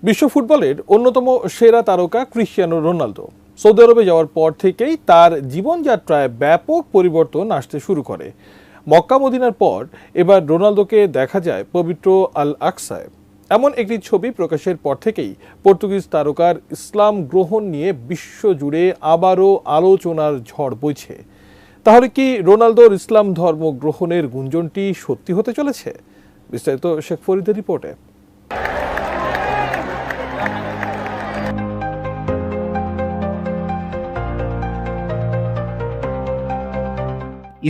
বিশ্ব ফুটবলের অন্যতম সেরা তারকা ক্রিশ্চিয়ানো রোনালদো সৌদি আরবে যাওয়ার পর থেকেই তার জীবনযাত্রায় ব্যাপক পরিবর্তন আসতে শুরু করে। মক্কা মদিনার পর এবার রোনালদোকে দেখা যায় পবিত্র আল আকসায়। এমন একটি ছবি প্রকাশের পর থেকেই পর্তুগিজ তারকার ইসলাম গ্রহণ নিয়ে বিশ্বজুড়ে আবারও আলোচনার ঝড় বইছে। তাহলে কি রোনালদোর ইসলাম ধর্ম গ্রহণের গুঞ্জনটি সত্যি হতে চলেছে? বিস্তারিত শেখ ফরিদের রিপোর্টে।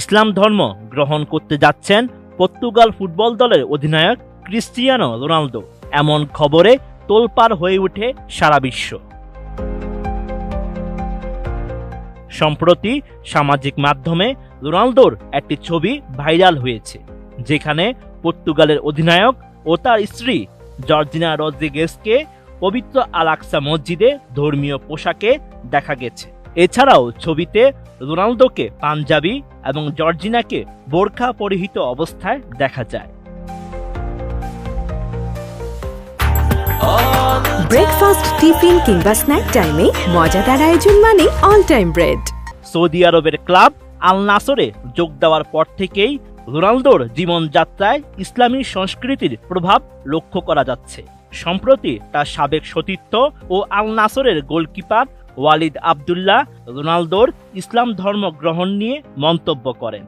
ইসলাম ধর্ম গ্রহণ করতে যাচ্ছেন পর্তুগাল ফুটবল দলের অধিনায়ক ক্রিস্টিয়ানো রোনালদো। এমন খবরে তোলপাড় হয়ে ওঠে সারা বিশ্ব। সম্প্রতি সামাজিক মাধ্যমে রোনালদোর একটি ছবি ভাইরাল হয়েছে, যেখানে পর্তুগালের অধিনায়ক ও তার স্ত্রী জর্জিনা রদ্রিগেজকে পবিত্র আল আকসা মসজিদে ধর্মীয় পোশাকে দেখা গেছে। এছাড়াও ছবিতে রোনালদোকে পাঞ্জাবি এবং জর্জিনাকে বোরখা পরিহিত অবস্থায় দেখা যায়। ব্রেকফাস্ট, টিফিন কিংবা স্ন্যাক টাইমে মজাদার আয়োজন মানে অল টাইম ব্রেড। সৌদি আরবের ক্লাব আল নাসরে যোগ দেওয়ার পর থেকেই রোনালদোর জীবনযাত্রায় ইসলামী সংস্কৃতির প্রভাব লক্ষ্য করা যাচ্ছে। সম্প্রতি তার সাবেক সতীর্থ ও আল নাসরের গোলকিপার ওয়ালিদ আবদুল্লাহ রোনালদোর ইসলাম ধর্ম গ্রহণ নিয়ে মন্তব্য করেন।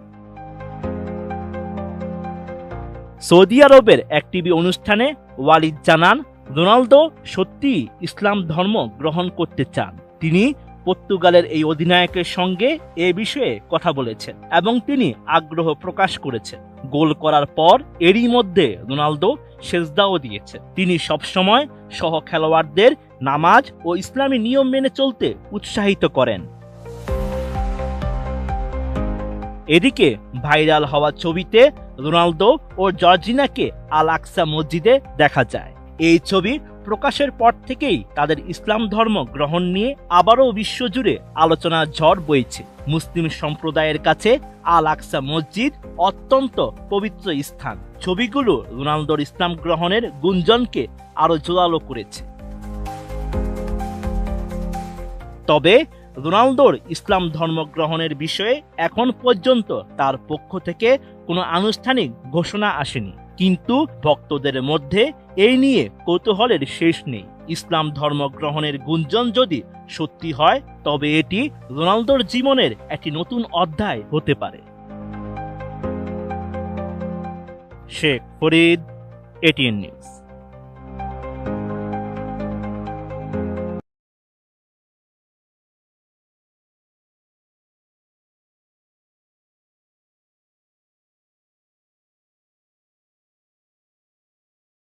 সৌদি আরবের এক টিভি অনুষ্ঠানে ওয়ালিদ জানান, রোনালদো সত্যি ইসলাম ধর্ম গ্রহণ করতে চান। তিনি পর্তুগালের এই অধিনায়কের সঙ্গে এ বিষয়ে কথা বলেছেন এবং তিনি আগ্রহ প্রকাশ করেছেন। গোল করার পর এরই মধ্যে রোনালদো সেজদাও দিয়েছেন। তিনি সবসময় সহ খেলোয়াড়দের নামাজ ও ইসলামী নিয়ম মেনে চলতে উৎসাহিত করেন। এদিকে ভাইরাল হওয়া ছবিতে রোনালদো ও জর্জিনাকে আল আকসা মসজিদে দেখা যায়। এই ছবি প্রকাশের পর থেকেই তাদের ইসলাম ধর্ম গ্রহণ নিয়ে আবারও বিশ্বজুড়ে আলোচনার ঝড় বইছে। মুসলিম সম্প্রদায়ের কাছে আল আকসা মসজিদ অত্যন্ত পবিত্র স্থান। ছবিগুলো রোনালদোর ইসলাম গ্রহণের গুঞ্জনকে আরো জোরালো করেছে। তবে রোনালদোর ইসলাম ধর্ম গ্রহণের বিষয়ে এখন পর্যন্ত তার পক্ষ থেকে কোনো আনুষ্ঠানিক ঘোষণা আসেনি, কিন্তু ভক্তদের মধ্যে এই নিয়ে কৌতূহলের শেষ নেই। ইসলাম ধর্ম গ্রহণের গুঞ্জন যদি সত্যি হয়, তবে এটি রোনালদোর জীবনের একটি নতুন অধ্যায় হতে পারে। Sheikh Farid, ATN news.